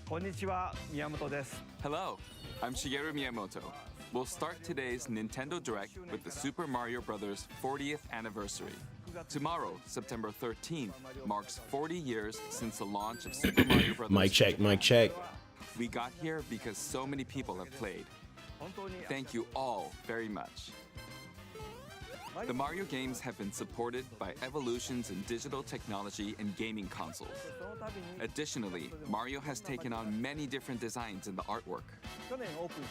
こんにちは、宮本です。Hello, I'm Shigeru Miyamoto. We'll start today's Nintendo Direct with the Super Mario Bros. 40th anniversary. Tomorrow, September 13th, marks 40 years since the launch of Super Mario Bros. Mic check, mic check. We got here because so many people have played. Thank you all very much. The Mario games have been supported by evolutions in digital technology and gaming consoles. Additionally, Mario has taken on many different designs in the artwork.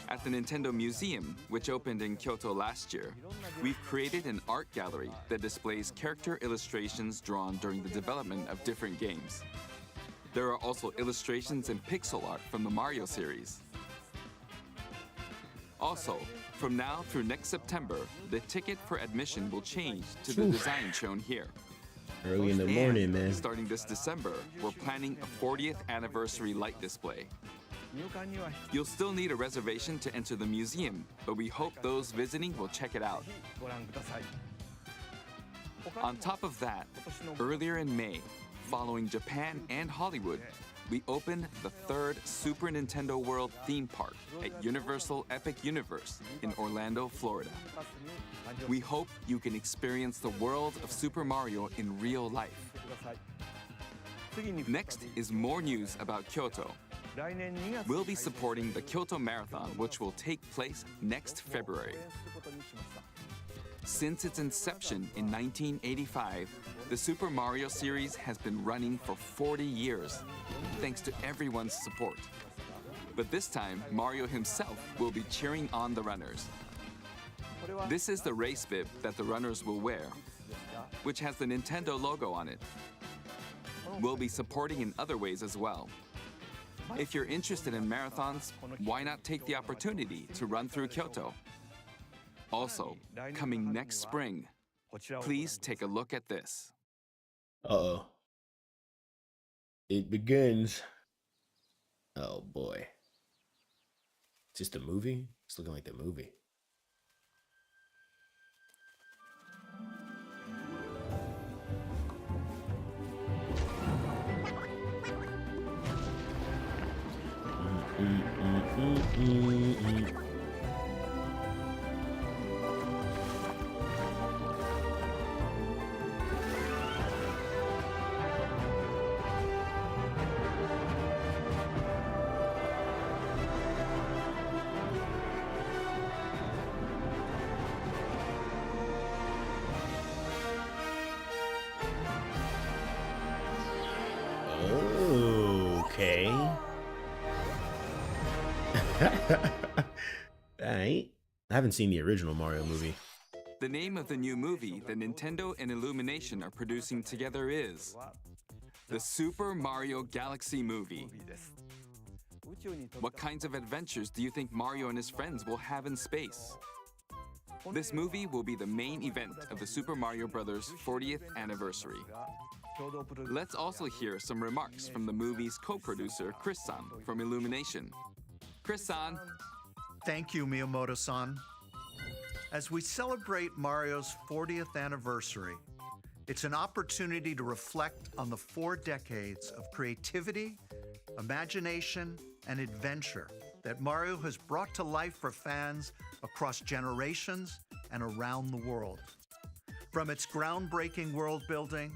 At the Nintendo Museum, which opened in Kyoto last year, we've created an art gallery that displays character illustrations drawn during the development of different games. There are also illustrations and pixel art from the Mario series. Also, from now through next September, the ticket for admission will change to the design shown here. Early in the morning, man. Starting this December, we're planning a 40th anniversary light display. You'll still need a reservation to enter the museum, but we hope those visiting will check it out. On top of that, earlier in May, following Japan and Hollywood, we opened the third Super Nintendo World theme park at Universal Epic Universe in Orlando, Florida. We hope you can experience the world of Super Mario in real life. Next is more news about Kyoto. We'll be supporting the Kyoto Marathon, which will take place next February. Since its inception in 1985, the Super Mario series has been running for 40 years, thanks to everyone's support. But this time, Mario himself will be cheering on the runners. This is the race bib that the runners will wear, which has the Nintendo logo on it. We'll be supporting in other ways as well. If you're interested in marathons, why not take the opportunity to run through Kyoto? Also, coming next spring, please take a look at this. Uh-oh. It begins. Oh, boy. Is this the movie? It's looking like the movie. Okay. I haven't seen the original Mario movie. The name of the new movie that Nintendo and Illumination are producing together is the Super Mario Galaxy Movie. What kinds of adventures do you think Mario and his friends will have in space? This movie will be the main event of the Super Mario Bros. 40th anniversary. Let's also hear some remarks from the movie's co-producer, Chris-san, from Illumination. Chris-san. Thank you, Miyamoto-san. As we celebrate Mario's 40th anniversary, it's an opportunity to reflect on the 4 decades of creativity, imagination, and adventure that Mario has brought to life for fans across generations and around the world. From its groundbreaking world building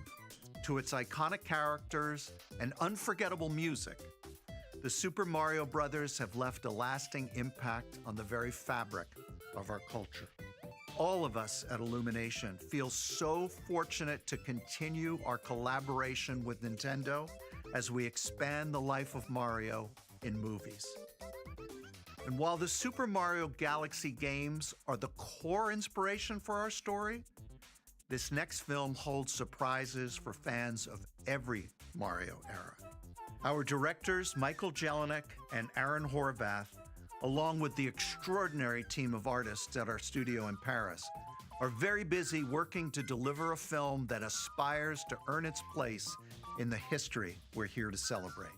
to its iconic characters and unforgettable music, the Super Mario Brothers have left a lasting impact on the very fabric of our culture. All of us at Illumination feel so fortunate to continue our collaboration with Nintendo as we expand the life of Mario in movies. And while the Super Mario Galaxy games are the core inspiration for our story, this next film holds surprises for fans of every Mario era. Our directors, Michael Jelinek and Aaron Horvath, along with the extraordinary team of artists at our studio in Paris, are very busy working to deliver a film that aspires to earn its place in the history we're here to celebrate.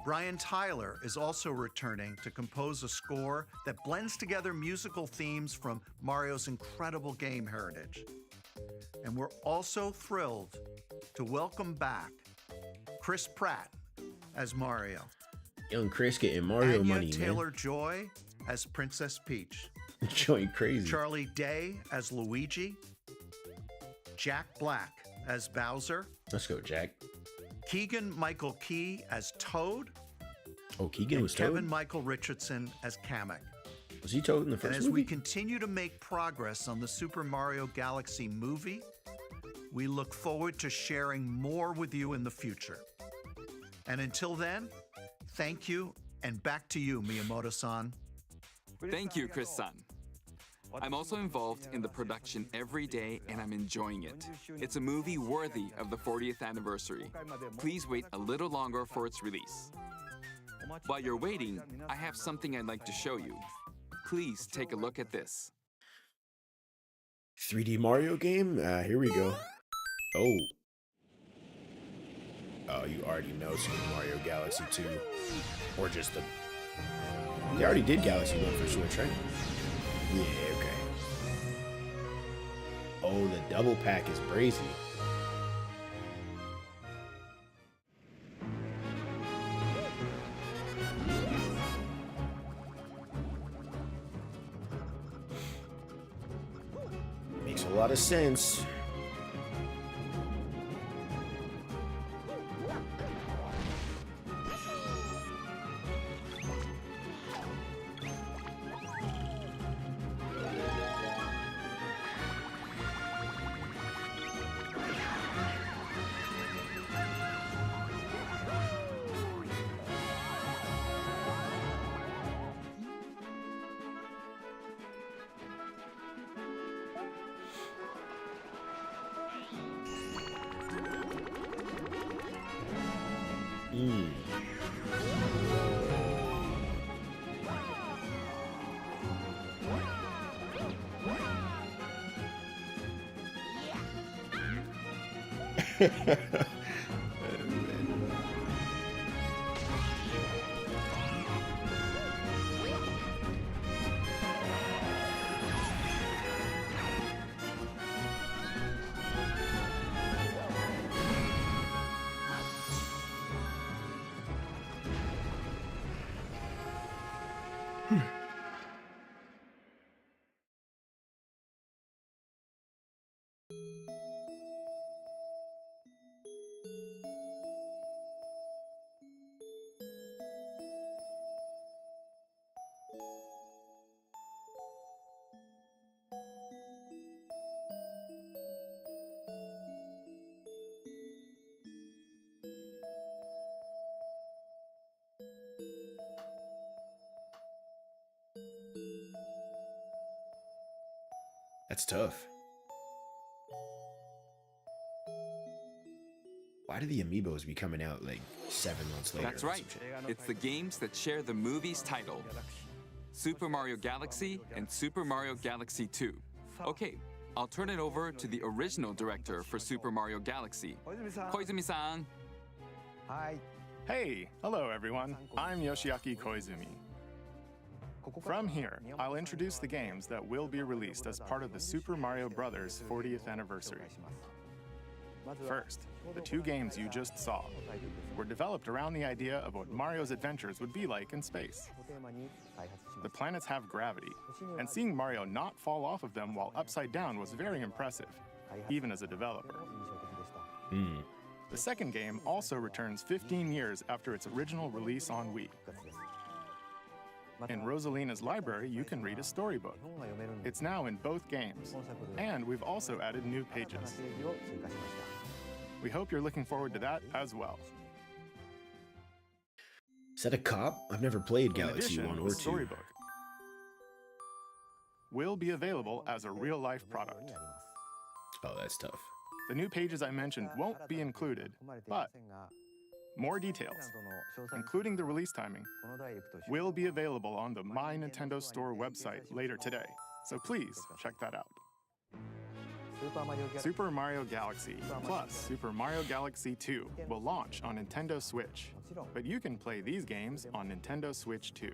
Brian Tyler is also returning to compose a score that blends together musical themes from Mario's incredible game heritage. And we're also thrilled to welcome back Chris Pratt as Mario. Young Chris getting Mario Anya money, Taylor-Joy as Princess Peach. man. Joy crazy. Charlie Day as Luigi. Jack Black as Bowser. Let's go, Jack. Keegan-Michael Key as Toad. Oh, Keegan was Kevin Toad? Michael Richardson as Kamek. Was he Toad in the And first as movie? we continue to make progress on the Super Mario Galaxy movie, we look forward to sharing more with you in the future. And until then, thank you, and back to you, Miyamoto-san. Thank you, Chris-san. I'm also involved in the production every day and I'm enjoying it. It's a movie worthy of the 40th anniversary. Please wait a little longer for its release. While you're waiting, I have something I'd like to show you. Please take a look at this. 3D Mario game? Here we go. Oh. Oh, you already know Super Mario Galaxy 2. Or just the... They already did Galaxy 1 for Switch, right? Yeah, okay. Oh, the double pack is brazy. Makes a lot of sense. That's tough. Why do the amiibos be coming out like 7 months later? That's right. It's the games that share the movie's title. Super Mario Galaxy and Super Mario Galaxy 2. Okay, I'll turn it over to the original director for Super Mario Galaxy, Koizumi-san. Hey, hello everyone. I'm Yoshiaki Koizumi. From here, I'll introduce the games that will be released as part of the Super Mario Bros. 40th anniversary. First, the 2 games you just saw were developed around the idea of what Mario's adventures would be like in space. The planets have gravity, and seeing Mario not fall off of them while upside down was very impressive, even as a developer. The second game also returns 15 years after its original release on Wii. In Rosalina's library, you can read a storybook. It's now in both games, and we've also added new pages. We hope you're looking forward to that as well. Is that a cop? I've never played In Galaxy addition, 1 the or 2. storybook will be available as a real-life product. Oh, that's tough. The new pages I mentioned won't be included, but more details, including the release timing, will be available on the My Nintendo Store website later today, so please check that out. Super Mario Galaxy plus Super Mario Galaxy 2 will launch on Nintendo Switch, but you can play these games on Nintendo Switch too.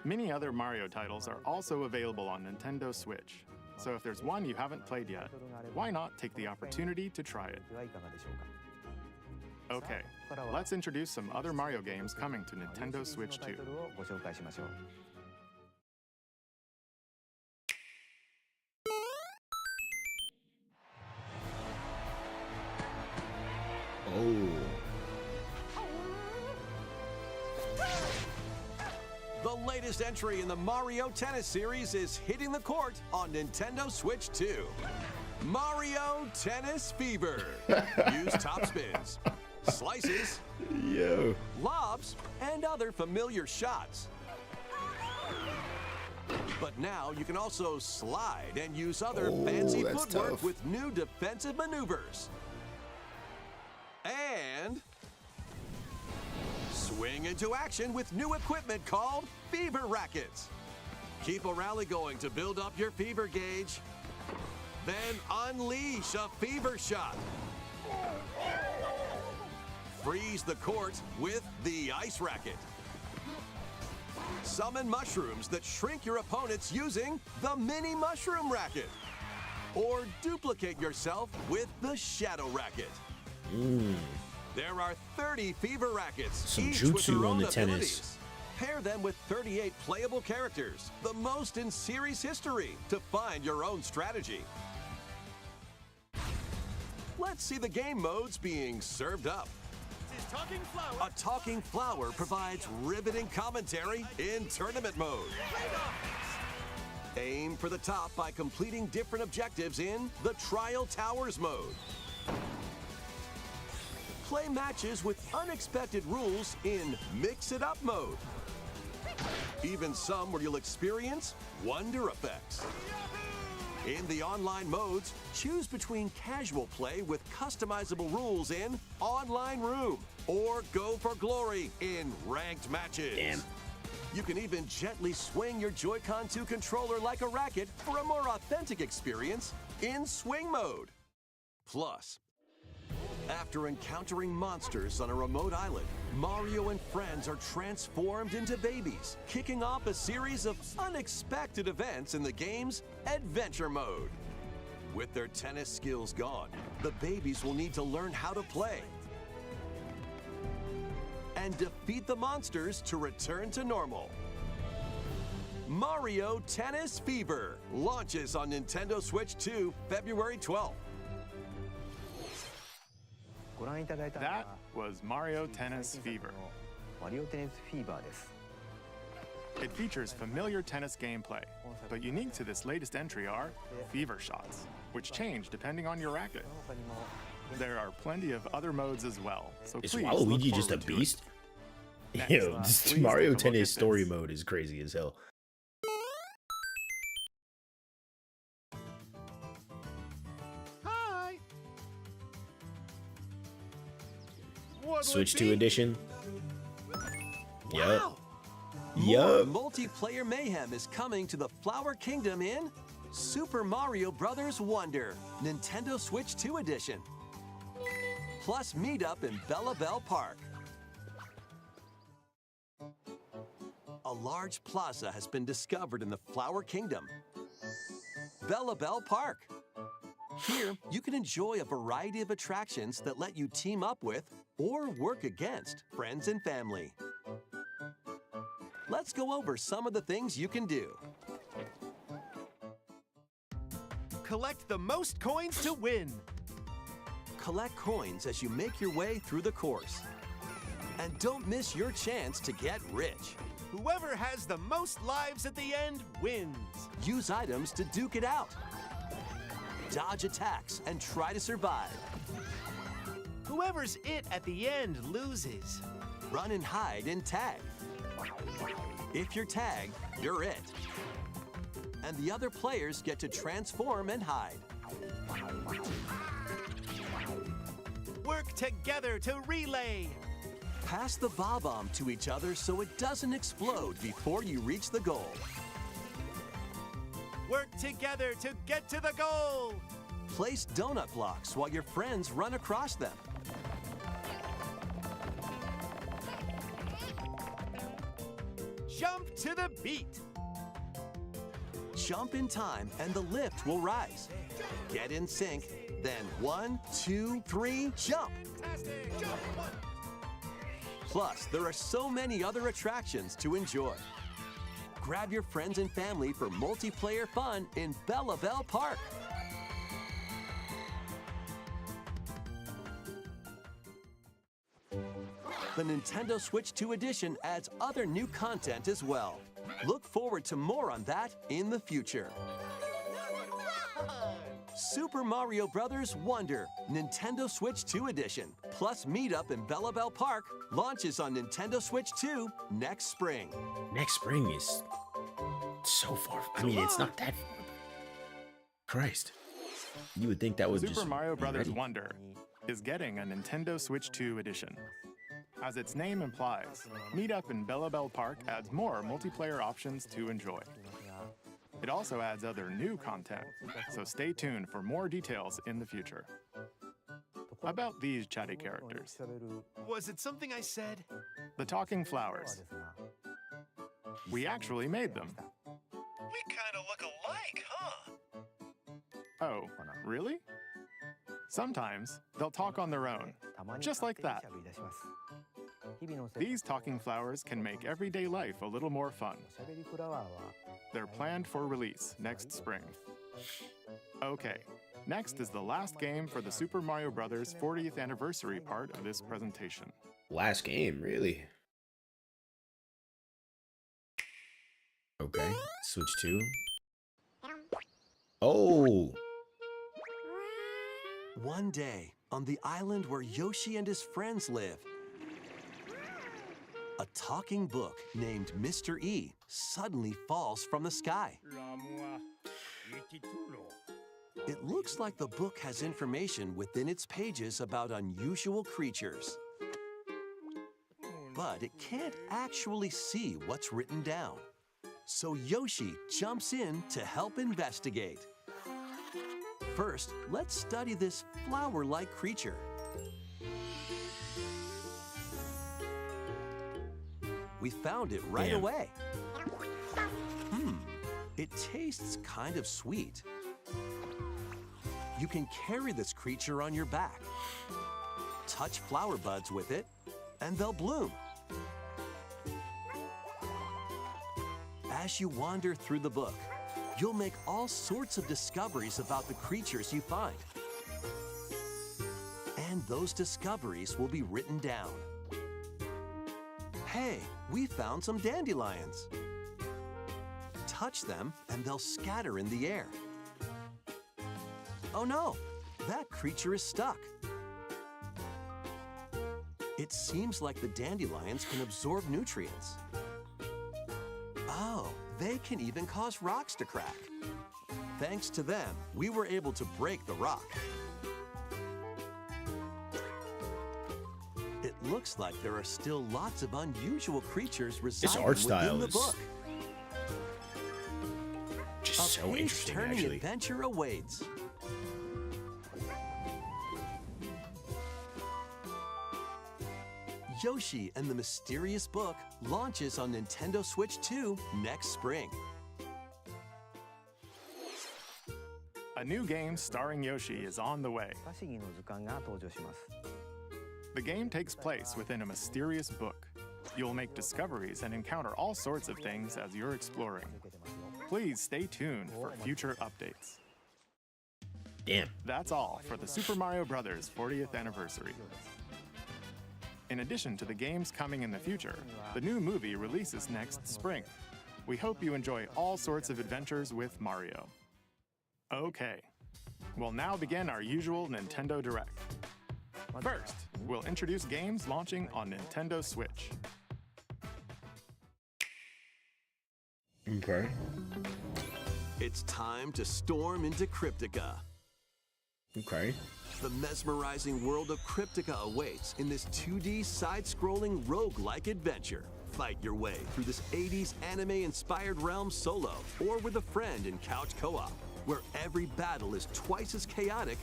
Many other Mario titles are also available on Nintendo Switch, so if there's one you haven't played yet, why not take the opportunity to try it? Okay, let's introduce some other Mario games coming to Nintendo Switch 2. Oh. The latest entry in the Mario Tennis series is hitting the court on Nintendo Switch 2. Mario Tennis Fever. Use top spins, slices, Yo. lobs, and other familiar shots. But now you can also slide and use other fancy that's footwork tough. with new defensive maneuvers. And swing into action with new equipment called Fever Rackets. Keep a rally going to build up your fever gauge. Then unleash a fever shot. Freeze the court with the Ice Racket. Summon mushrooms that shrink your opponents using the Mini Mushroom Racket. Or duplicate yourself with the Shadow Racket. There are 30 fever rackets, Some each with jutsu their on own the tennis. abilities. Pair them with 38 playable characters, the most in series history, to find your own strategy. Let's see the game modes being served up. A talking flower provides riveting commentary in tournament mode. Aim for the top by completing different objectives in the Trial Towers mode. Play matches with unexpected rules in Mix It Up mode. Even some where you'll experience wonder effects. In the online modes, choose between casual play with customizable rules in Online Room or go for glory in ranked matches. Damn. You can even gently swing your Joy-Con 2 controller like a racket for a more authentic experience in swing mode. Plus, after encountering monsters on a remote island, Mario and friends are transformed into babies, kicking off a series of unexpected events in the game's Adventure Mode. With their tennis skills gone, the babies will need to learn how to play and defeat the monsters to return to normal. Mario Tennis Fever launches on Nintendo Switch 2 February 12th. That was Mario Tennis Fever. マリオテニスフィーバーです。 It features familiar tennis gameplay, but unique to this latest entry are fever shots, which change depending on your racket. There are plenty of other modes as well, so Is please Waluigi look just a forward to it. beast? Next, Yo, this please Mario take a look Tennis at story this. mode is crazy as hell. Hi. Switch 2 edition. Yup. More Yup. multiplayer mayhem is coming to the Flower Kingdom in Super Mario Bros. Wonder, Nintendo Switch 2 edition. Plus meet up in Bella Bell Park. A large plaza has been discovered in the Flower Kingdom. Bella Bell Park. Here, you can enjoy a variety of attractions that let you team up with or work against friends and family. Let's go over some of the things you can do. Collect the most coins to win. Collect coins as you make your way through the course. And don't miss your chance to get rich. Whoever has the most lives at the end wins. Use items to duke it out. Dodge attacks and try to survive. Whoever's it at the end loses. Run and hide and tag. If you're tagged, you're it. And the other players get to transform and hide. Work together to relay. Pass the bob-omb to each other so it doesn't explode before you reach the goal. Work together to get to the goal. Place donut blocks while your friends run across them. Jump to the beat. Jump in time and the lift will rise. Get in sync, then 1, 2, 3, jump. Plus, there are so many other attractions to enjoy. Grab your friends and family for multiplayer fun in Bella Bell Park. The Nintendo Switch 2 edition adds other new content as well. Look forward to more on that in the future. Super Mario Bros. Wonder Nintendo Switch 2 edition plus Meetup in Bella Bell Park launches on Nintendo Switch 2 next spring. Next spring is so far. I mean, it's not that far. Christ. You would think that would just Super Mario be Bros. ready. Wonder is getting a Nintendo Switch 2 edition. As its name implies, Meetup in Bella Bell Park adds more multiplayer options to enjoy. It also adds other new content, so stay tuned for more details in the future. About these chatty characters, Was it something I said? the talking flowers. We actually made them. We kind of look alike, huh? Oh, really? Sometimes they'll talk on their own, just like that. These talking flowers can make everyday life a little more fun. They're planned for release next spring. Okay, next is the last game for the Super Mario Bros. 40th anniversary part of this presentation. Last game, really? Okay, Switch 2. Oh! One day, on the island where Yoshi and his friends live, a talking book named Mr. E suddenly falls from the sky. It looks like the book has information within its pages about unusual creatures. But it can't actually see what's written down. So Yoshi jumps in to help investigate. First, let's study this flower-like creature. We found it right Damn. away. It tastes kind of sweet. You can carry this creature on your back. Touch flower buds with it, and they'll bloom. As you wander through the book, you'll make all sorts of discoveries about the creatures you find. And those discoveries will be written down. Hey, we found some dandelions. Touch them and they'll scatter in the air. Oh no, that creature is stuck. It seems like the dandelions can absorb nutrients. Oh, they can even cause rocks to crack. Thanks to them, we were able to break the rock. It looks like there are still lots of unusual creatures residing art style within the is book. Just so interesting, page-turning actually. adventure awaits. Yoshi and the Mysterious Book launches on Nintendo Switch 2 next spring. A new game starring Yoshi is on the way. 不思議の図鑑が登場します The game takes place within a mysterious book. You'll make discoveries and encounter all sorts of things as you're exploring. Please stay tuned for future updates. Damn. That's all for the Super Mario Bros. 40th anniversary. In addition to the games coming in the future, the new movie releases next spring. We hope you enjoy all sorts of adventures with Mario. Okay, we'll now begin our usual Nintendo Direct. First, we'll introduce games launching on Nintendo Switch. Okay. It's time to storm into Cryptica. Okay. The mesmerizing world of Cryptica awaits in this 2D side-scrolling roguelike adventure. Fight your way through this 80s anime-inspired realm solo or with a friend in couch co-op, where every battle is twice as chaotic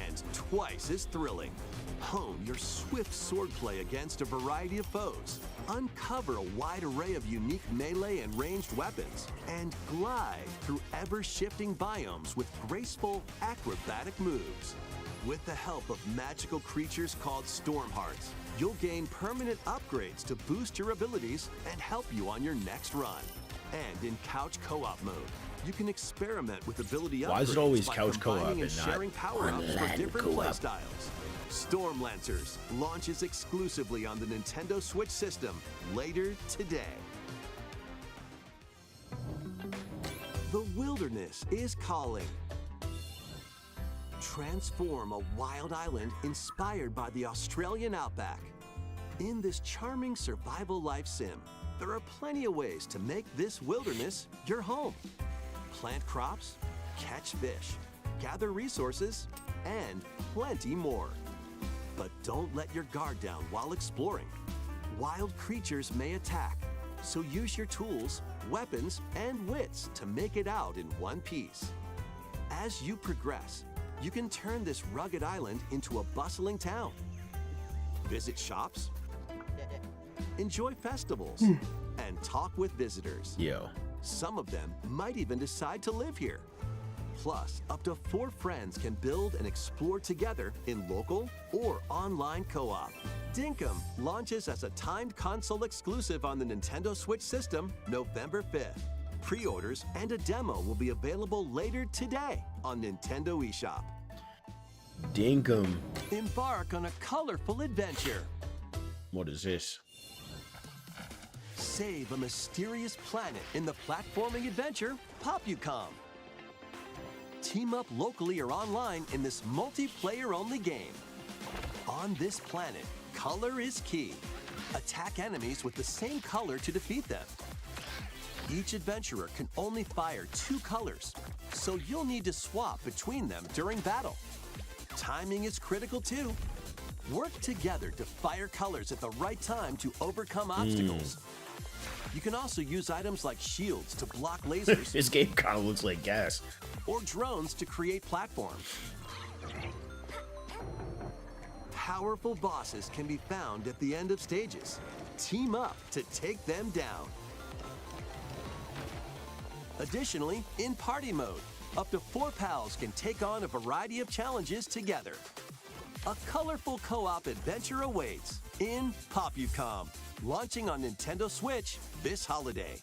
and twice as thrilling. Hone your swift swordplay against a variety of foes, uncover a wide array of unique melee and ranged weapons, and glide through ever-shifting biomes with graceful, acrobatic moves. With the help of magical creatures called Storm Hearts, you'll gain permanent upgrades to boost your abilities and help you on your next run. And in couch co-op mode, you can experiment with ability upgrades. Why is it always by couch co-op combining and and not sharing power-ups for online different co-op? playstyles. Storm Lancers launches exclusively on the Nintendo Switch system later today. The wilderness is calling. Transform a wild island inspired by the Australian outback. In this charming survival life sim, there are plenty of ways to make this wilderness your home. Plant crops, catch fish, gather resources, and plenty more. But don't let your guard down while exploring. Wild creatures may attack, so use your tools, weapons, and wits to make it out in one piece. As you progress, you can turn this rugged island into a bustling town. Visit shops, enjoy festivals, and talk with visitors. Yo. Some of them might even decide to live here. Plus, up to 4 friends can build and explore together in local or online co-op. Dinkum launches as a timed console exclusive on the Nintendo Switch system November 5th. Pre-orders and a demo will be available later today on Nintendo eShop. Dinkum. Embark on a colorful adventure. What is this? Save a mysterious planet in the platforming adventure Popucom. Team up locally or online in this multiplayer-only game. On this planet, color is key. Attack enemies with the same color to defeat them. Each adventurer can only fire 2 colors, so you'll need to swap between them during battle. Timing is critical too. Work together to fire colors at the right time to overcome obstacles. You can also use items like shields to block lasers This game kind of looks like gas. or drones to create platforms. Powerful bosses can be found at the end of stages. Team up to take them down. Additionally, in party mode, up to 4 pals can take on a variety of challenges together. A colorful co-op adventure awaits in Popucom, launching on Nintendo Switch this holiday.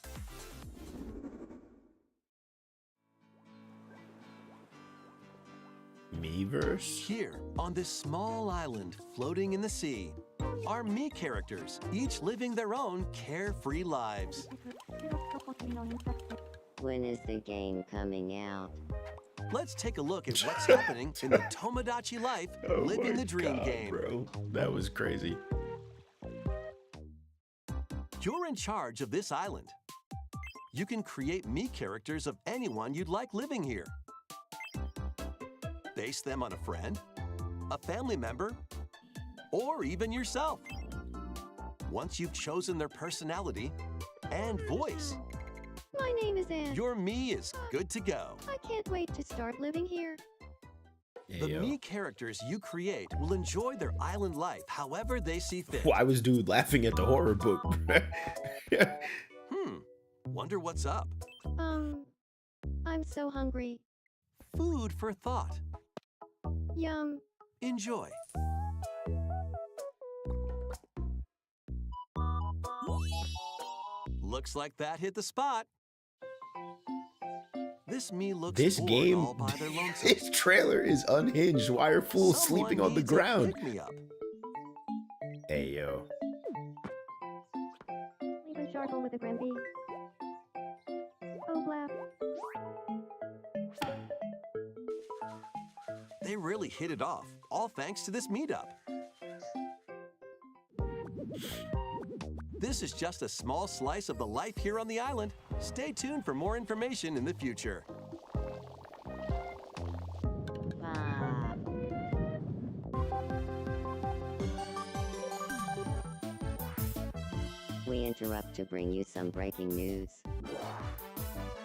Miiverse? Here, on this small island floating in the sea, are Mii characters, each living their own carefree lives. When is the game coming out? Let's take a look at what's happening in the Tomodachi Life Living my the Dream God, game. Bro, that was crazy. You're in charge of this island. You can create Mii characters of anyone you'd like living here. Base them on a friend, a family member, or even yourself. Once you've chosen their personality and voice, My name is Anne. your Mii is good to go. I can't wait to start living here. The Ayo. Mii characters you create will enjoy their island life however they see fit. Why was dude laughing at the horror book? Wonder what's up. I'm so hungry. Food for thought. Yum. Enjoy. Looks like that hit the spot. This Mii looks This bored game, all by their lonesome. this trailer is unhinged. Why are fools Someone sleeping on the needs a ground? pick-me-up. Hey, yo. Even charcoal with a Grimby. Oh, blap. They really hit it off, all thanks to this meetup. This is just a small slice of the life here on the island. Stay tuned for more information in the future. Bah. We interrupt to bring you some breaking news.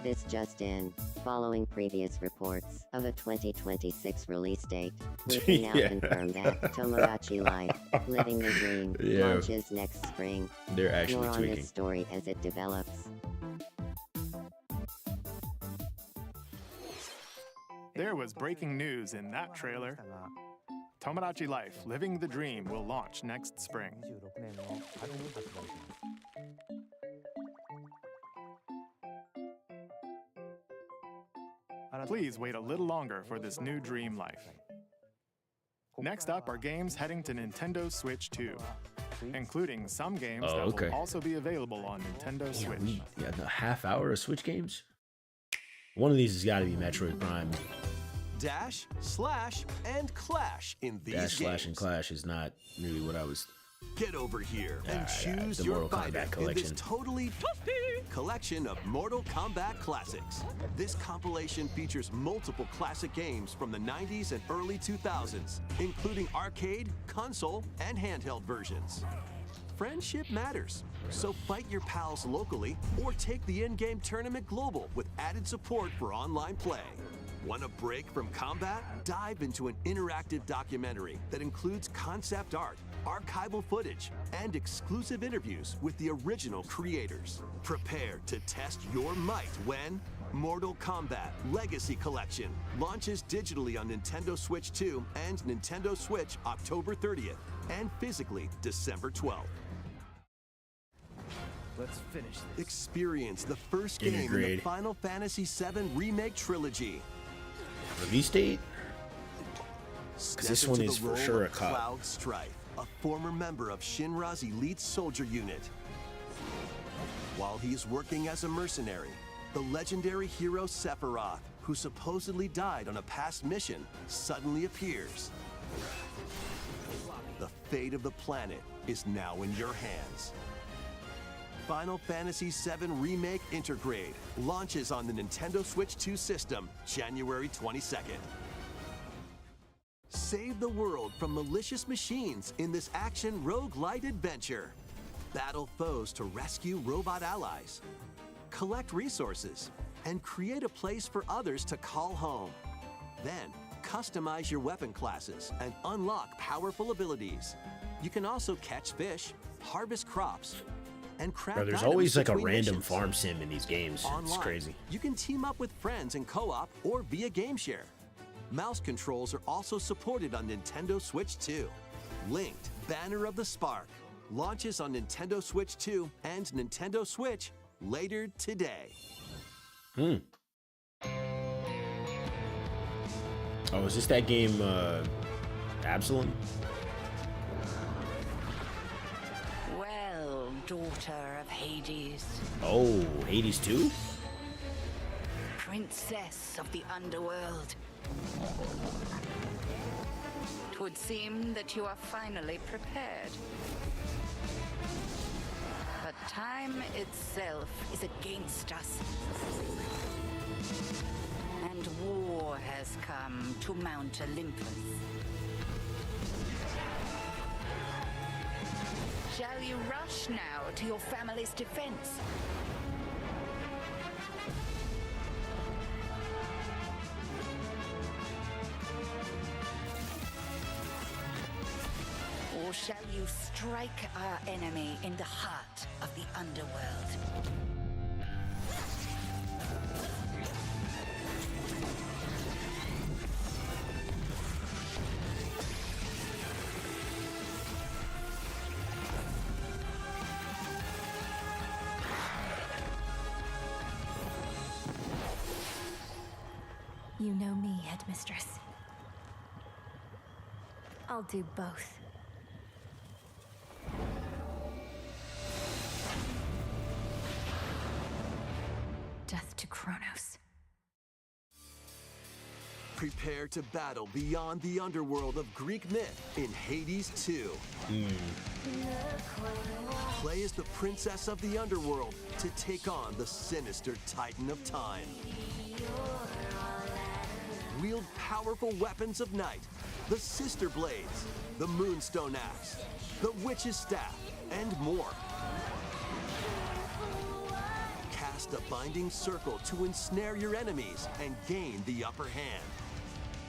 This just in. Following previous reports of a 2026 release date, we can now Yeah. confirm that Tomodachi Life Living the Dream Yeah. launches next spring. They're actually More on tweaking. this story as it develops. There was breaking news in that trailer. Tomodachi Life Living the Dream will launch next spring. 26年の春に発売します Please wait a little longer for this new Dream Life. Next up are games heading to Nintendo Switch 2, including some games that will also be available on Nintendo Switch. Yeah, a half hour of Switch games? One of these has got to be Metroid Prime. Dash, slash, and clash in these Dash, games. slash, and clash is not really what I was... Get over here and choose the your Mortal fighter Kombat in collection. this totally collection of Mortal Kombat classics. This compilation features multiple classic games from the 90s and early 2000s, including arcade, console, and handheld versions. Friendship matters, so fight your pals locally or take the in-game tournament global with added support for online play. Want a break from combat? Dive into an interactive documentary that includes concept art, archival footage, and exclusive interviews with the original creators. Prepare to test your might when Mortal Kombat Legacy Collection launches digitally on Nintendo Switch 2 and Nintendo Switch October 30th and physically December 12th. Let's finish this. Experience the first game in the Final Fantasy VII Remake Trilogy. Release date? Because this one is for sure a cop. Cloud Strife, a former member of Shinra's elite soldier unit. While he's working as a mercenary, the legendary hero Sephiroth, who supposedly died on a past mission, suddenly appears. The fate of the planet is now in your hands. Final Fantasy VII Remake Intergrade launches on the Nintendo Switch 2 system January 22nd. Save the world from malicious machines in this action roguelite adventure. Battle foes to rescue robot allies. Collect resources and create a place for others to call home. Then, customize your weapon classes and unlock powerful abilities. You can also catch fish, harvest crops, and craft Bro, there's items always like a between random missions. farm sim in these games. Online, It's crazy. you can team up with friends in co-op or via game share. Mouse controls are also supported on Nintendo Switch 2. Linked Banner of the Spark launches on Nintendo Switch 2 and Nintendo Switch later today. Oh, is this that game, Absalom? Well, daughter of Hades. Oh, Hades 2? Princess of the underworld. 'Twould seem that you are finally prepared. But time itself is against us. And war has come to Mount Olympus. Shall you rush now to your family's defense? Or shall you strike our enemy in the heart of the underworld? You know me, Headmistress. I'll do both. Death to Kronos. Prepare to battle beyond the underworld of Greek myth in Hades 2. Play as the princess of the underworld to take on the sinister Titan of Time. Wield powerful weapons of night, the Sister Blades, the Moonstone Axe, the Witch's Staff, and more. Cast a binding circle to ensnare your enemies and gain the upper hand.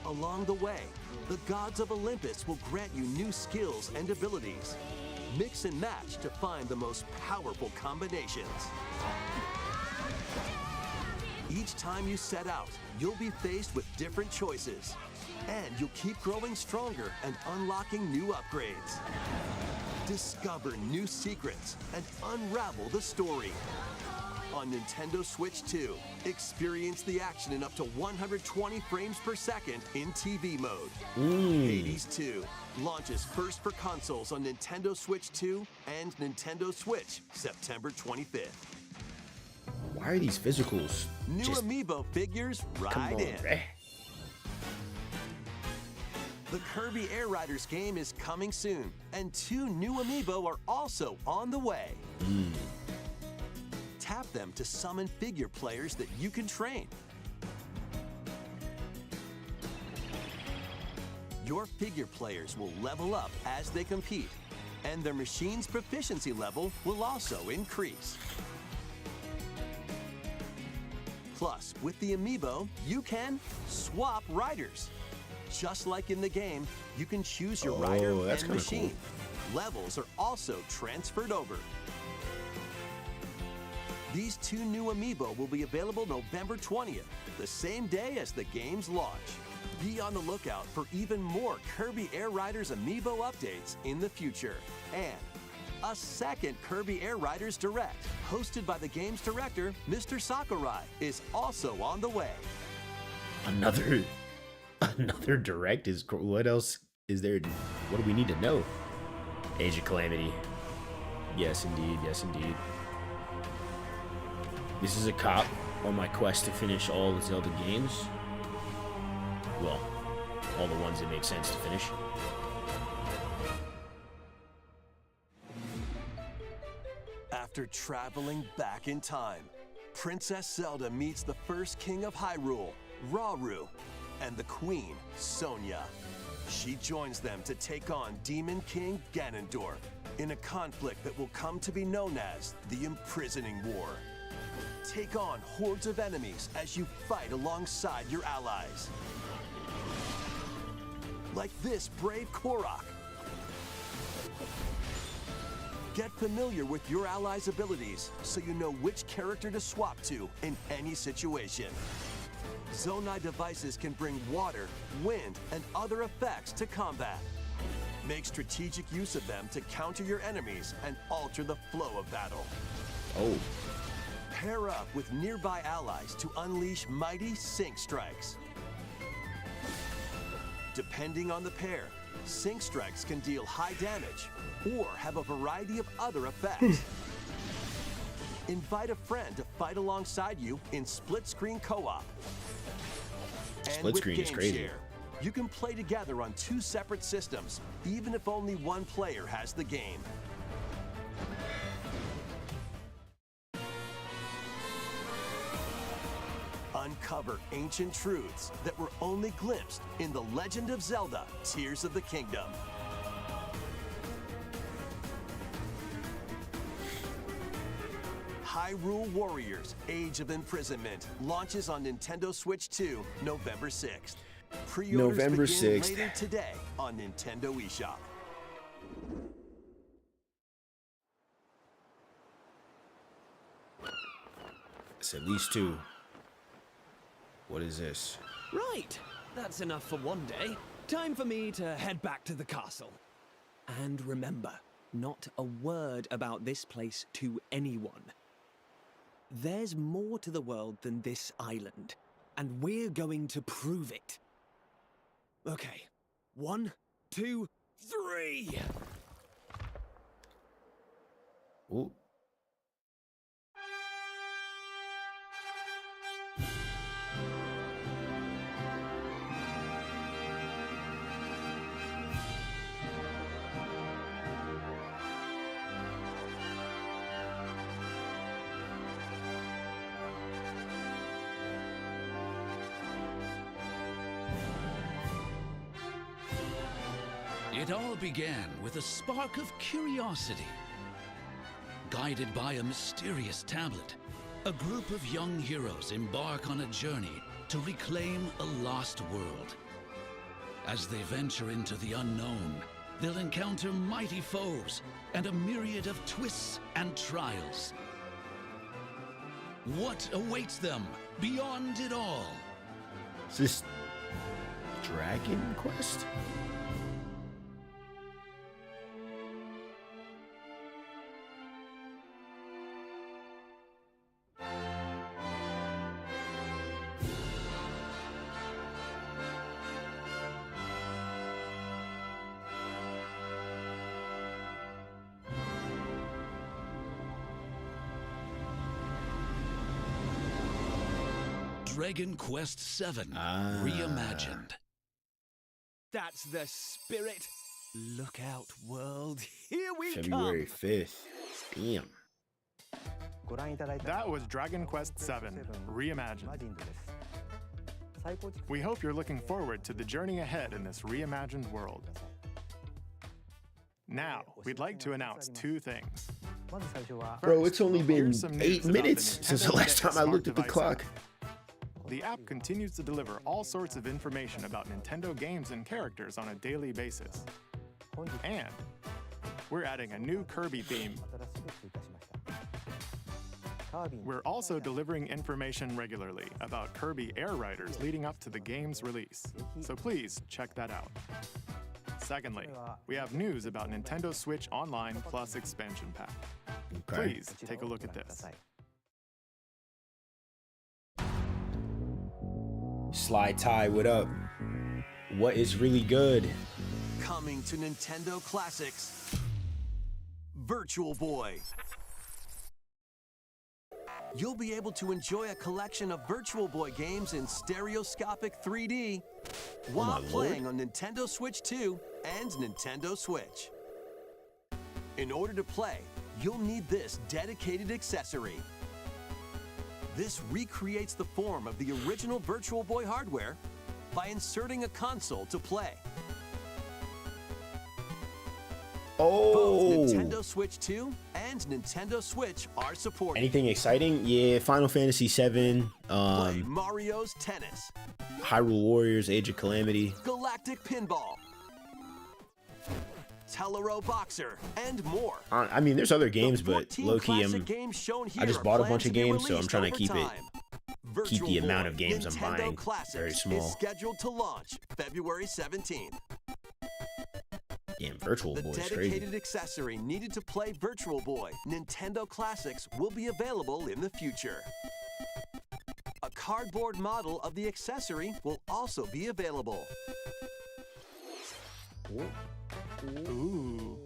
Along the way, the gods of Olympus will grant you new skills and abilities. Mix and match to find the most powerful combinations. Each time you set out, you'll be faced with different choices. And you'll keep growing stronger and unlocking new upgrades. Discover new secrets and unravel the story. On Nintendo Switch 2, experience the action in up to 120 frames per second in TV mode. Hades 2 launches first for consoles on Nintendo Switch 2 and Nintendo Switch September 25th. Why are these physicals? New amiibo figures right in. The Kirby Air Riders game is coming soon, and 2 new amiibo are also on the way. Tap them to summon figure players that you can train. Your figure players will level up as they compete, and their machine's proficiency level will also increase. Plus, with the amiibo, you can swap riders. Just like in the game, you can choose your rider and machine. Levels are also transferred over. These 2 new amiibo will be available November 20th, the same day as the game's launch. Be on the lookout for even more Kirby Air Riders amiibo updates in the future. And a second Kirby Air Riders Direct, hosted by the game's director, Mr. Sakurai, is also on the way. Another Direct is... What else is there? What do we need to know? Age of Calamity. Yes, indeed. Yes, indeed. This is a cop on my quest to finish all the Zelda games. Well, all the ones that make sense to finish. After traveling back in time, Princess Zelda meets the first king of Hyrule, Rauru, and the queen, Sonia. She joins them to take on Demon King Ganondorf in a conflict that will come to be known as the Imprisoning War. Take on hordes of enemies as you fight alongside your allies. Like this brave Korok. Get familiar with your allies' abilities so you know which character to swap to in any situation. Zonai devices can bring water, wind, and other effects to combat. Make strategic use of them to counter your enemies and alter the flow of battle. Oh. Pair up with nearby allies to unleash mighty sync strikes. Depending on the pair, sync strikes can deal high damage or have a variety of other effects. Invite a friend to fight alongside you in split-screen co-op. Split screen is crazy. Share, you can play together on 2 separate systems, even if only one player has the game. Uncover ancient truths that were only glimpsed in The Legend of Zelda: Tears of the Kingdom. Hyrule Warriors: Age of Imprisonment launches on Nintendo Switch 2 November 6th. Pre-orders November begin 6th. later today on Nintendo eShop. It's at least 2. What is this? Right, that's enough for one day. Time for me to head back to the castle. And remember, not a word about this place to anyone. There's more to the world than this island, and we're going to prove it. Okay, 1, 2, 3! Ooh. It all began with a spark of curiosity. Guided by a mysterious tablet, a group of young heroes embark on a journey to reclaim a lost world. As they venture into the unknown, they'll encounter mighty foes and a myriad of twists and trials. What awaits them beyond it all? Is this Dragon Quest? Dragon Quest VII Reimagined. That's the spirit. Look out, world. Here we February come. 5th. Damn. That was Dragon Quest VII Reimagined. We hope you're looking forward to the journey ahead in this reimagined world. Now, we'd like to announce two things. Bro, it's only been Here's some news 8 about the minutes since the Nintendo last Direct time I smart looked at the device clock. The app continues to deliver all sorts of information about Nintendo games and characters on a daily basis. And we're adding a new Kirby theme. We're also delivering information regularly about Kirby Air Riders leading up to the game's release, so please check that out. Secondly, we have news about Nintendo Switch Online Plus Expansion Pack. Okay. Please take a look at this. Sly Ty, what up? What is really good? Coming to Nintendo Classics, Virtual Boy. You'll be able to enjoy a collection of Virtual Boy games in stereoscopic 3D while playing on Nintendo Switch 2 and Nintendo Switch. In order to play, you'll need this dedicated accessory. This recreates the form of the original Virtual Boy hardware by inserting a console to play. Oh! Both Nintendo Switch 2 and Nintendo Switch are supported. Anything exciting? Yeah, Final Fantasy VII, Play Mario's Tennis, Hyrule Warriors, Age of Calamity. Galactic Pinball, Telero Boxer, and more. I mean, there's other games, but low-key, I just bought a bunch of games, so I'm trying to keep the amount of games I'm buying very small. Is scheduled to launch February 17th. Damn, Virtual Boy The is dedicated crazy. accessory needed to play Virtual Boy Nintendo Classics will be available in the future. A cardboard model of the accessory will also be available. Ooh.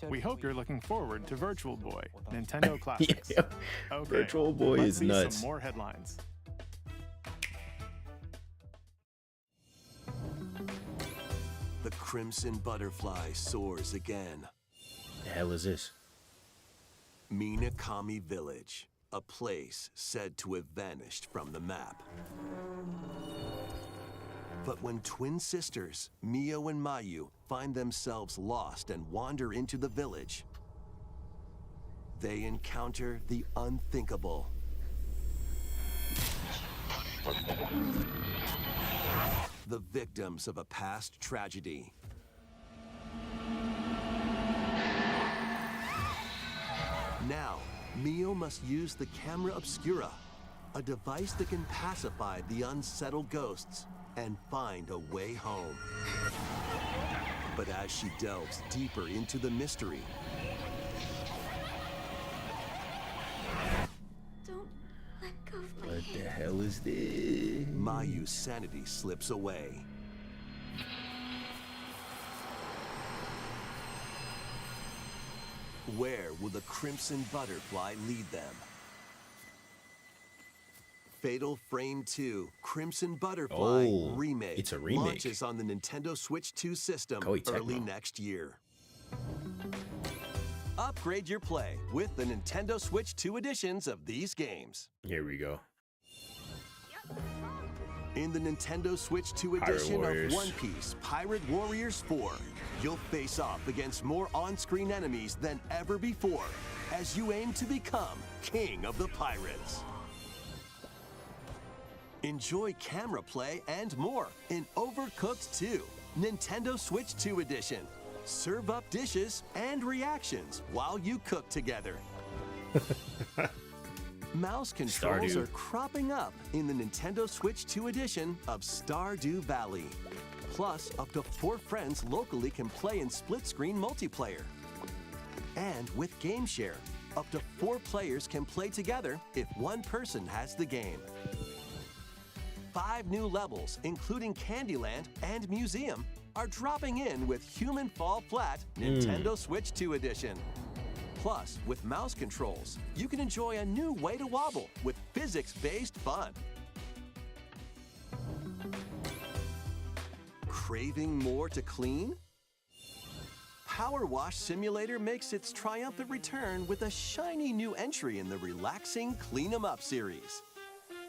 We hope you're looking forward to Virtual Boy, Nintendo Classics. Yeah, Okay, Virtual Boy let's is see nuts. Some more headlines. The Crimson Butterfly soars again. The hell is this? Minakami Village, a place said to have vanished from the map. But when twin sisters, Mio and Mayu, find themselves lost and wander into the village, they encounter the unthinkable. The victims of a past tragedy. Now, Mio must use the Camera Obscura, a device that can pacify the unsettled ghosts and find a way home. But as she delves deeper into the mystery, Don't let go of my What hand. the hell is this? Mayu's sanity slips away. Where will the Crimson Butterfly lead them? Fatal Frame 2 Crimson Butterfly Oh, Remake it's a remake. launches on the Nintendo Switch 2 system Koei early Tecmo. next year. Upgrade your play with the Nintendo Switch 2 editions of these games. Here we go. In the Nintendo Switch 2 Pirate edition of Warriors. One Piece Pirate Warriors 4, you'll face off against more on-screen enemies than ever before as you aim to become King of the Pirates. Enjoy camera play and more in Overcooked 2, Nintendo Switch 2 edition. Serve up dishes and reactions while you cook together. Mouse controls Stardew. are cropping up in the Nintendo Switch 2 edition of Stardew Valley. Plus, up to 4 friends locally can play in split-screen multiplayer. And with Game Share, up to 4 players can play together if one person has the game. 5 new levels, including Candyland and Museum, are dropping in with Human Fall Flat Nintendo Switch 2 edition. Plus, with mouse controls, you can enjoy a new way to wobble with physics-based fun. Craving more to clean? Power Wash Simulator makes its triumphant return with a shiny new entry in the relaxing Clean 'em Up series.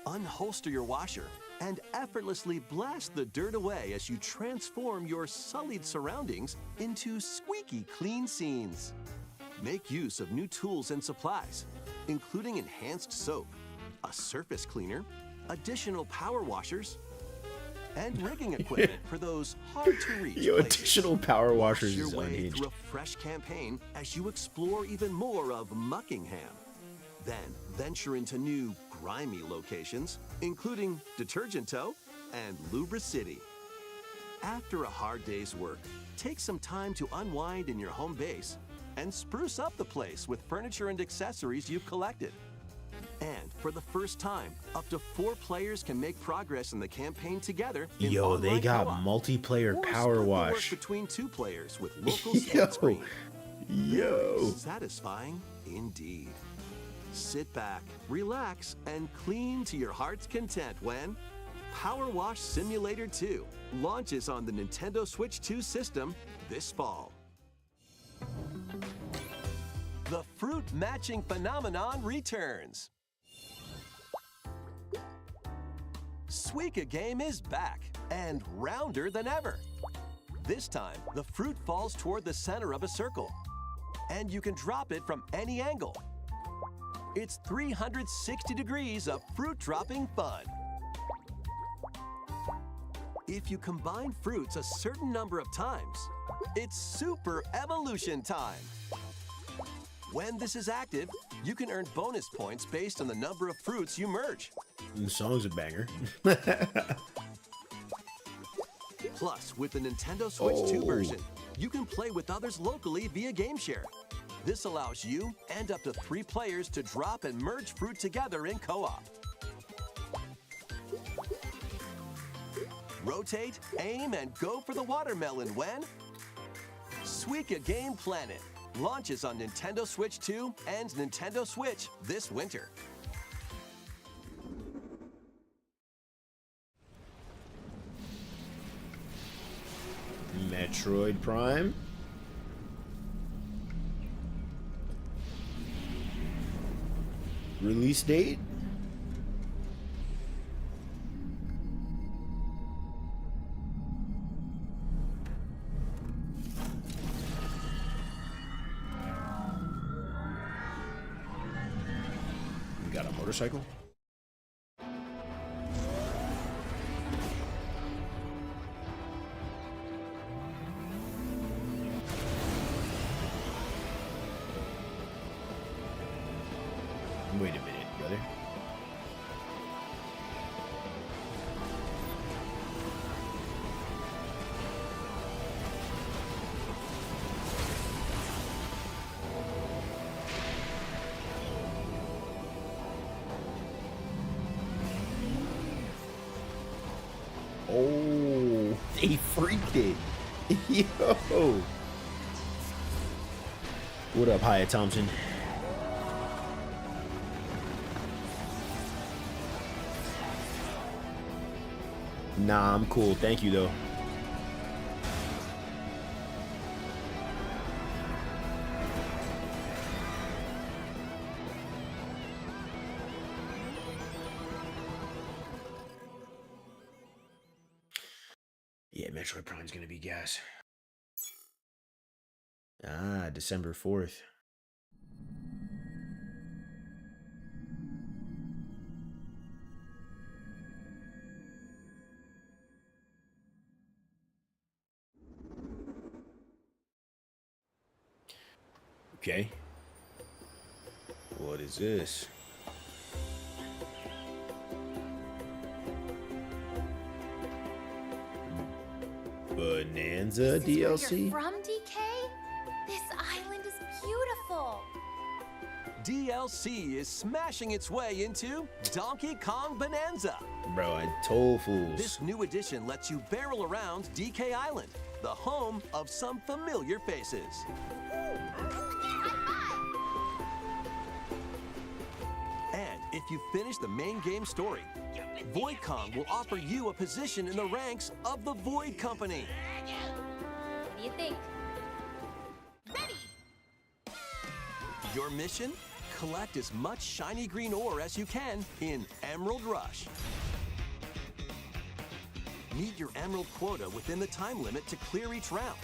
Unholster your washer and effortlessly blast the dirt away as you transform your sullied surroundings into squeaky clean scenes. Make use of new tools and supplies, including enhanced soap, a surface cleaner, additional power washers, and rigging equipment for those hard-to-reach Yo, places. additional power washers Wash is your way unhinged. through a fresh campaign as you explore even more of Muckingham. Then venture into new, grimy locations, including Detergent Toe and Lubra City. After a hard day's work, take some time to unwind in your home base and spruce up the place with furniture and accessories you've collected. And for the first time, up to 4 players can make progress in the campaign together. In Yo, they online got co-op. multiplayer Or power split the work wash. between 2 players with local Yo, split screen. yo. Very satisfying indeed. Sit back, relax, and clean to your heart's content when Power Wash Simulator 2 launches on the Nintendo Switch 2 system this fall. The fruit matching phenomenon returns. Suika Game is back and rounder than ever. This time, the fruit falls toward the center of a circle, and you can drop it from any angle. It's 360 degrees of fruit dropping fun. If you combine fruits a certain number of times, it's Super Evolution time. When this is active, you can earn bonus points based on the number of fruits you merge. The song's a banger. Plus, with the Nintendo Switch 2 version, you can play with others locally via Game Share. This allows you and up to 3 players to drop and merge fruit together in co-op. Rotate, aim, and go for the watermelon when Suika Game Planet launches on Nintendo Switch 2 and Nintendo Switch this winter. Metroid Prime. Release date? We got a motorcycle? Wait a minute, brother. Oh, they freaked it. Yo. What up, Hyatt Thompson? Nah, I'm cool. Thank you, though. Yeah, Metroid Prime's gonna be gas. Ah, December 4th. Okay. What is this? Bonanza This is where DLC? you're from, DK? This island is beautiful. DLC is smashing its way into Donkey Kong Bonanza. Bro, I told fools. This new edition lets you barrel around DK Island, the home of some familiar faces. And if you finish the main game story, Void Kong will offer you a position in the ranks of the Void Company. What do you think? Your mission? Collect as much shiny green ore as you can in Emerald Rush. Meet your emerald quota within the time limit to clear each round.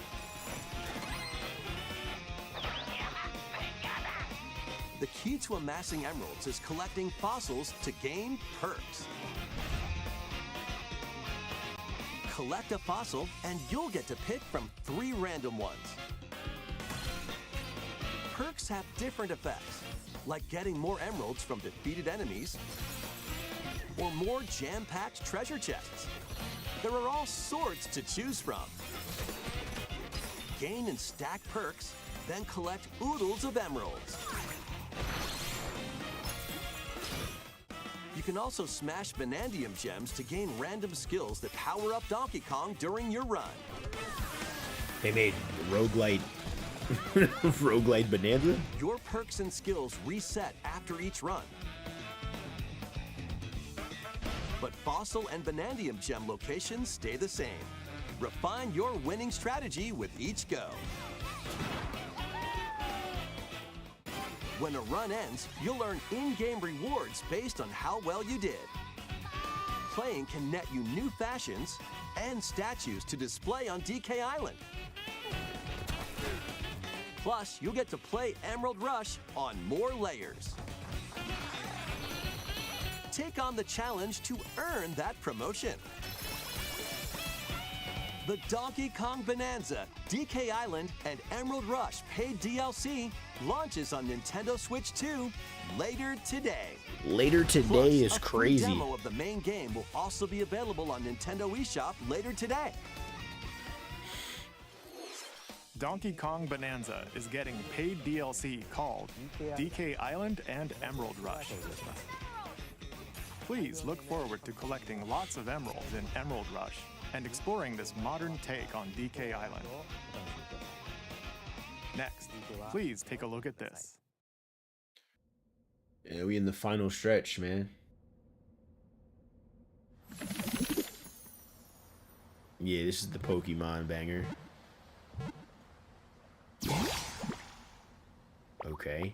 The key to amassing emeralds is collecting fossils to gain perks. Collect a fossil and you'll get to pick from 3 random ones. Perks have different effects, like getting more emeralds from defeated enemies or more jam-packed treasure chests. There are all sorts to choose from. Gain and stack perks, then collect oodles of emeralds. You can also smash Vanadium gems to gain random skills that power up Donkey Kong during your run. They made roguelite roguelite Bonanza? Your perks and skills reset after each run. But Fossil and Vanadium gem locations stay the same. Refine your winning strategy with each go. When a run ends, you'll earn in-game rewards based on how well you did. Playing can net you new fashions and statues to display on DK Island. Plus, you'll get to play Emerald Rush on more layers. Take on the challenge to earn that promotion. The Donkey Kong Bonanza, DK Island, and Emerald Rush paid DLC launches on Nintendo Switch 2 later today. Later today Plus, is a free crazy. demo of the main game will also be available on Nintendo eShop later today. Donkey Kong Bonanza is getting paid DLC called DK Island and Emerald Rush. Please look forward to collecting lots of emeralds in Emerald Rush and exploring this modern take on DK Island. Next, please take a look at this. Yeah, we in the final stretch, man. Yeah, this is the Pokemon banger. Okay.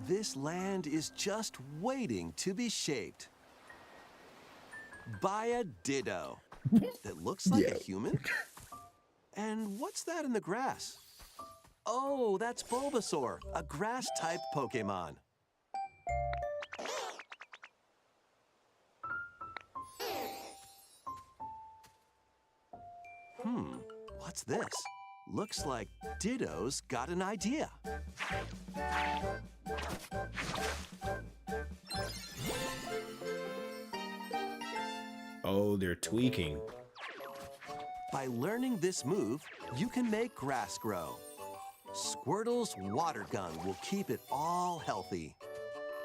This land is just waiting to be shaped by a Ditto that looks like a human. And what's that in the grass? Oh, that's Bulbasaur, a grass-type Pokemon. What's this? Looks like Ditto's got an idea. Oh, they're tweaking. By learning this move, you can make grass grow. Squirtle's water gun will keep it all healthy.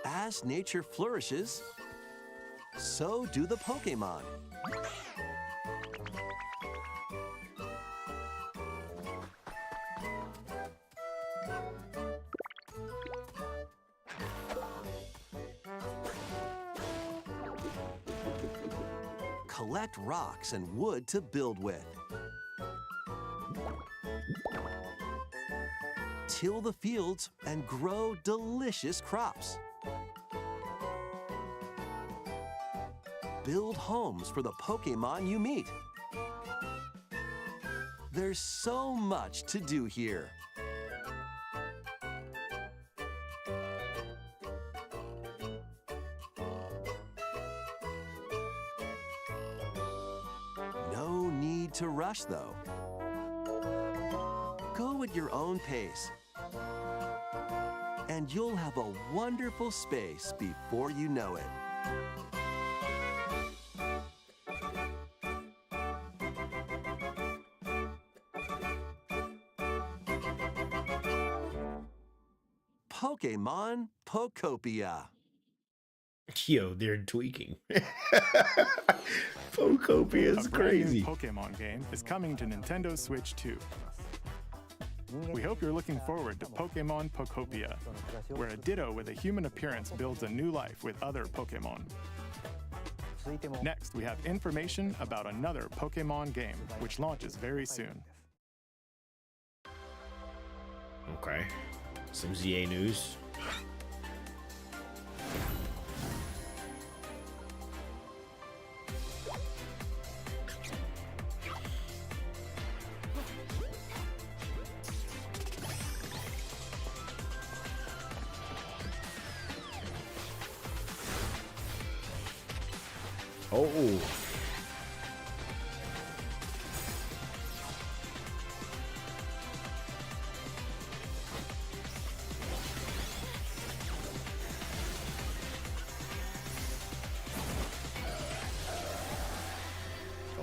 As nature flourishes, so do the Pokemon. Collect rocks and wood to build with. Till the fields and grow delicious crops. Build homes for the Pokemon you meet. There's so much to do here. rush, though. Go at your own pace, and you'll have a wonderful space before you know it. Pokemon Pokopia. Yo, they're tweaking. Pokopia is A brand new crazy. Pokemon game is coming to Nintendo Switch 2. We hope you're looking forward to Pokemon Pokopia, where a Ditto with a human appearance builds a new life with other Pokemon. Next, we have information about another Pokemon game, which launches very soon. Okay. Some ZA news. Oh.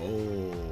Oh.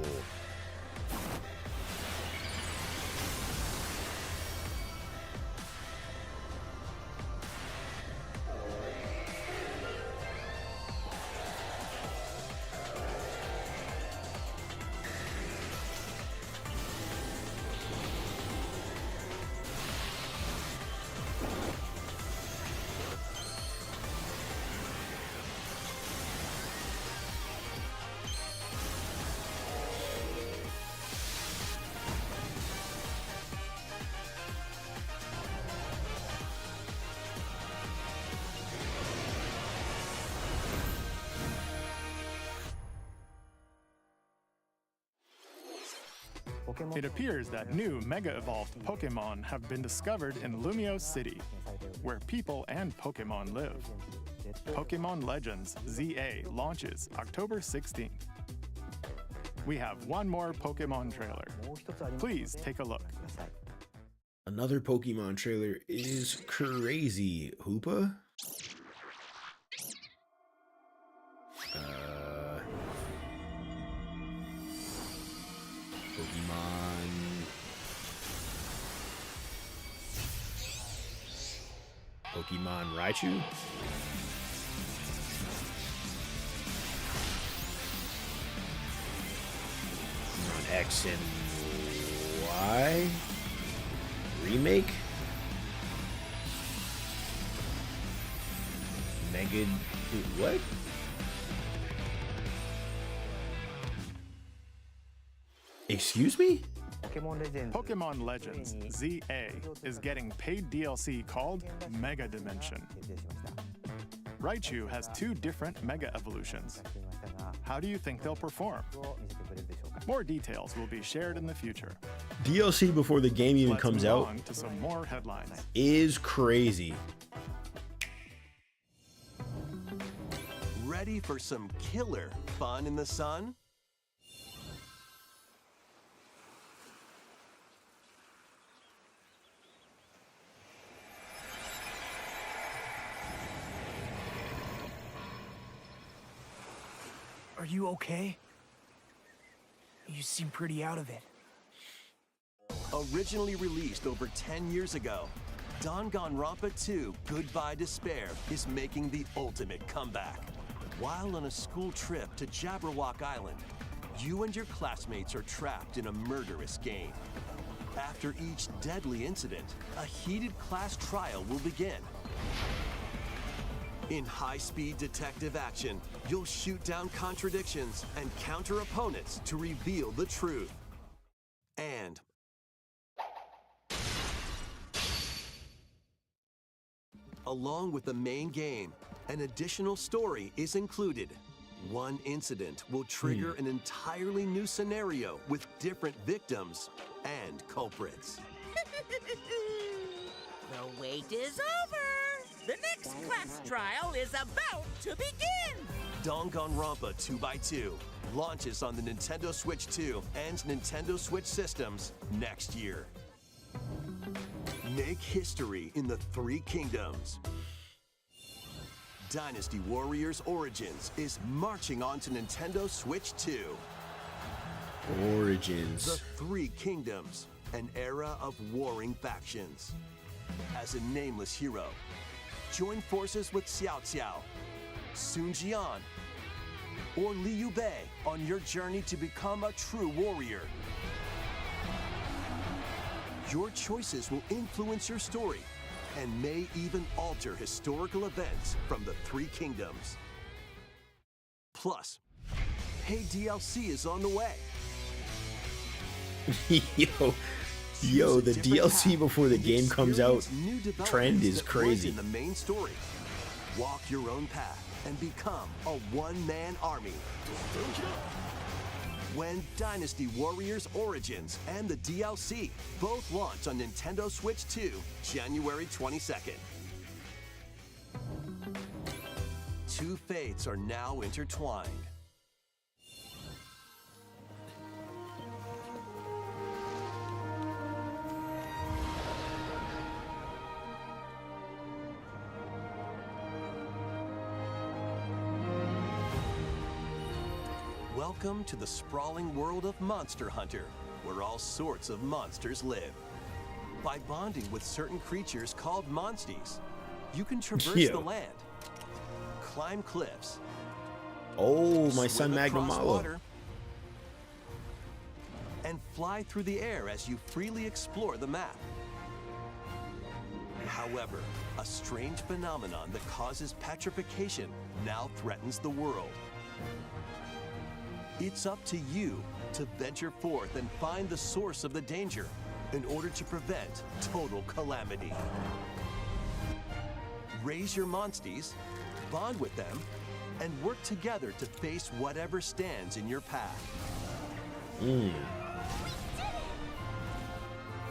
It appears that new Mega Evolved Pokemon have been discovered in Lumio City, where people and Pokemon live. Pokemon Legends ZA launches October 16th. We have one more Pokemon trailer. Please take a look. Another Pokemon trailer is crazy. Hoopa? Pokemon Raichu? Pokemon X and Y? Remake? Mega... what? Excuse me? Pokemon Legends ZA is getting paid DLC called Mega Dimension. Raichu has 2 different Mega Evolutions. How do you think they'll perform? More details will be shared in the future. DLC before the game even Let's comes move out on to some more headlines. is crazy. Ready for some killer fun in the sun? Are you okay? You seem pretty out of it. Originally released over 10 years ago, Danganronpa 2 Goodbye Despair is making the ultimate comeback. While on a school trip to Jabberwock Island, you and your classmates are trapped in a murderous game. After each deadly incident, a heated class trial will begin. In high-speed detective action, you'll shoot down contradictions and counter opponents to reveal the truth. And along with the main game, an additional story is included. One incident will trigger an entirely new scenario with different victims and culprits. The wait is over! The next class trial is about to begin! Danganronpa 2x2 launches on the Nintendo Switch 2 and Nintendo Switch systems next year. Make history in the Three Kingdoms. Dynasty Warriors Origins is marching on to Nintendo Switch 2. Origins. The Three Kingdoms, an era of warring factions. As a nameless hero, join forces with Xiao Xiao, Sun Jian, or Liu Bei on your journey to become a true warrior. Your choices will influence your story and may even alter historical events from the Three Kingdoms. Plus, paid DLC is on the way. Yo, the DLC before the game comes out trend is crazy. In the main story, walk your own path and become a one-man army. When Dynasty Warriors Origins and the DLC both launch on Nintendo Switch 2, January 22nd. Two fates are now intertwined. Welcome to the sprawling world of Monster Hunter, where all sorts of monsters live. By bonding with certain creatures called monsties, you can traverse the land, climb cliffs, my son Magnum water, and fly through the air as you freely explore the map. However, a strange phenomenon that causes petrification now threatens the world. It's up to you to venture forth and find the source of the danger in order to prevent total calamity. Raise your monsties, bond with them, and work together to face whatever stands in your path.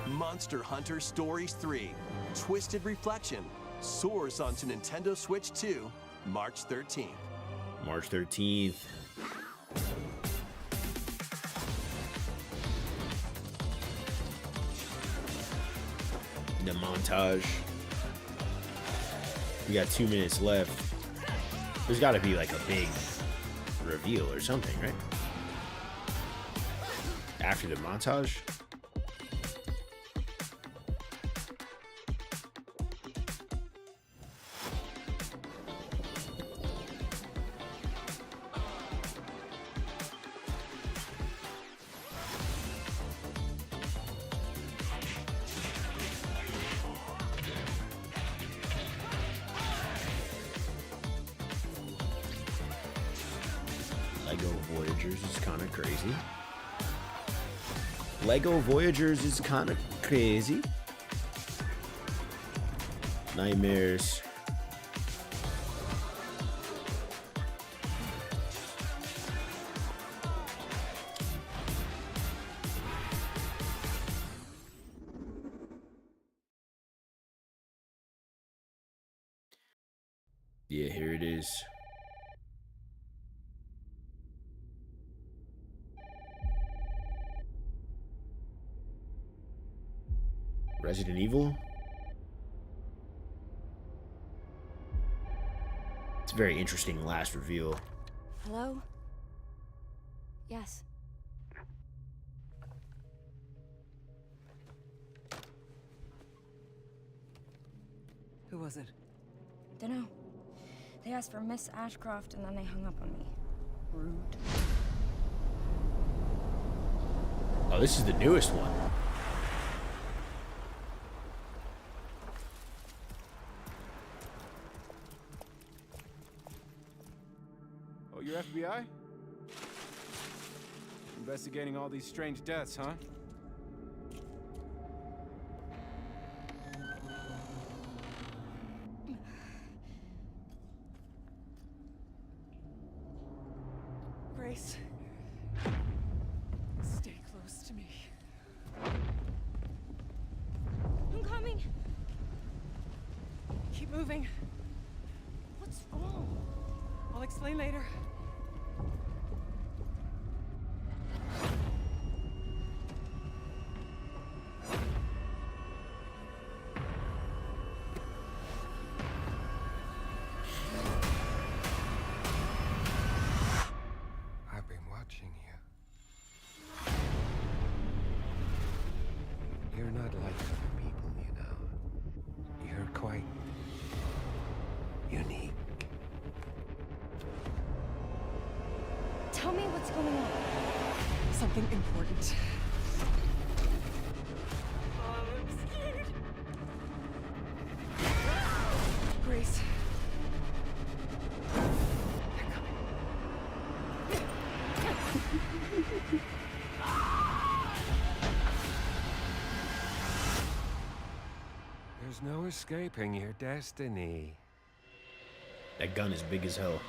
Monster Hunter Stories 3: Twisted Reflection soars onto Nintendo Switch 2, March 13th. March 13th. The montage. We got 2 minutes left. There's got to be like a big reveal or something, right? After the montage? Lego Voyagers is kind of crazy. Lego Voyagers is kind of crazy. Nightmares. Yeah, here it is. Resident Evil? It's a very interesting last reveal. Hello? Yes. Who was it? Dunno. They asked for Miss Ashcroft and then they hung up on me. Rude. Oh, this is the newest one. Oh, you're FBI? Investigating all these strange deaths, huh? Grace, stay close to me. I'm coming. Keep moving. What's wrong? I'll explain later. You're not like other people, you know. You're quite unique. Tell me what's going on. Something important. I'm scared. Grace. There's no escaping your destiny. That gun is big as hell.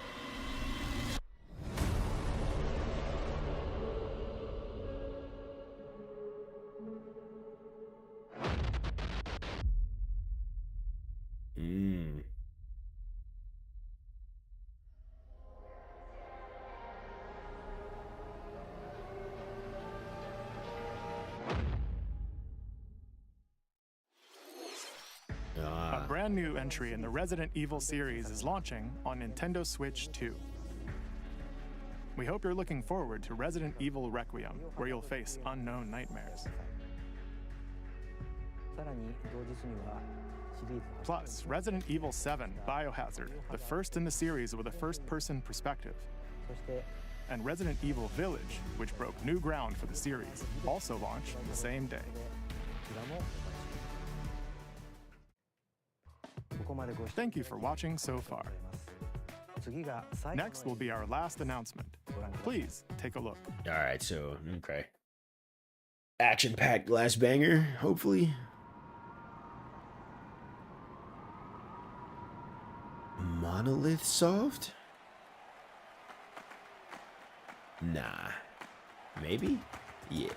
A brand new entry in the Resident Evil series is launching on Nintendo Switch 2. We hope you're looking forward to Resident Evil Requiem, where you'll face unknown nightmares. Plus, Resident Evil 7 Biohazard, the first in the series with a first-person perspective. And Resident Evil Village, which broke new ground for the series, also launched the same day. Thank you for watching so far. Next will be our last announcement. Please take a look. All right, so okay, action-packed glass banger, hopefully. Monolith Soft? Nah. Maybe? Yeah.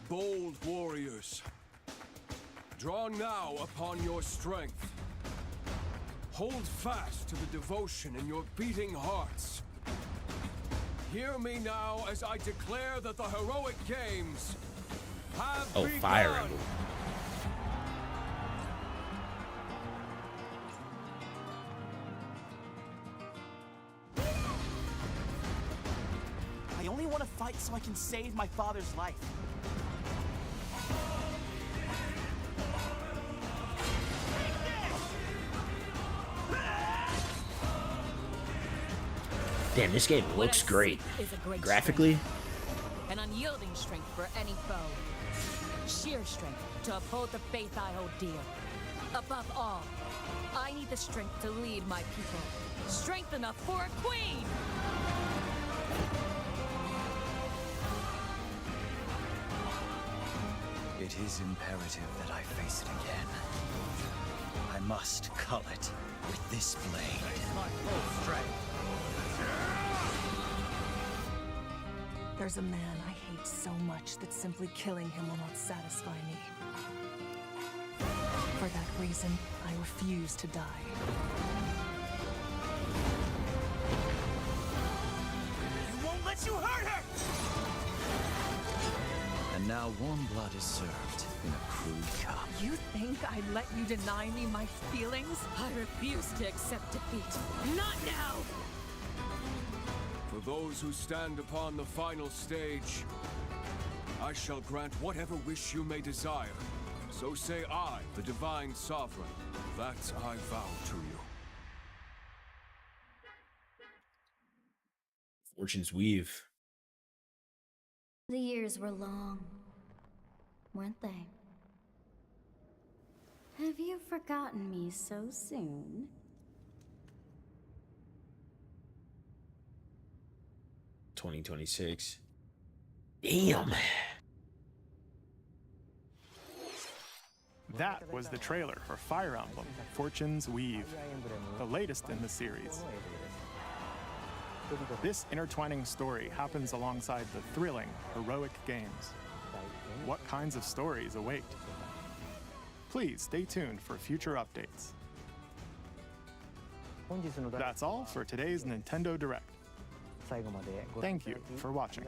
Bold warriors, draw now upon your strength. Hold fast to the devotion in your beating hearts. Hear me now as I declare that the heroic games have begun. Fire Emblem. I only want to fight so I can save my father's life. Damn, this game looks great. Graphically. An unyielding strength for any foe. Sheer strength to uphold the faith I hold dear. Above all, I need the strength to lead my people. Strength enough for a queen! It is imperative that I face it again. I must cull it with this blade. My full strength. There's a man I hate so much that simply killing him will not satisfy me. For that reason, I refuse to die. I won't let you hurt her! And now warm blood is served in a crude cup. You think I'd let you deny me my feelings? I refuse to accept defeat. Not now! For those who stand upon the final stage, I shall grant whatever wish you may desire. So say I, the Divine Sovereign, that I vow to you. Fortune's Weave. The years were long, weren't they? Have you forgotten me so soon? 2026. Damn. That was the trailer for Fire Emblem Fortune's Weave, the latest in the series. This intertwining story happens alongside the thrilling, heroic games. What kinds of stories await? Please stay tuned for future updates. That's all for today's Nintendo Direct. Thank you for watching.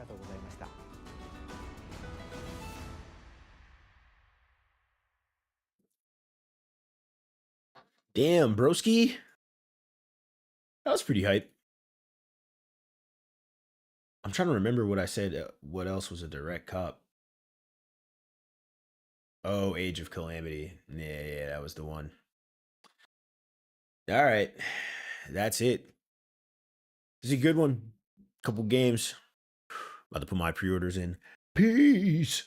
Damn, broski. That was pretty hype. I'm trying to remember what I said. What else was a direct cop? Oh, Age of Calamity. Yeah, that was the one. All right. That's it. This is a good one. Couple games. About to put my pre-orders in. Peace.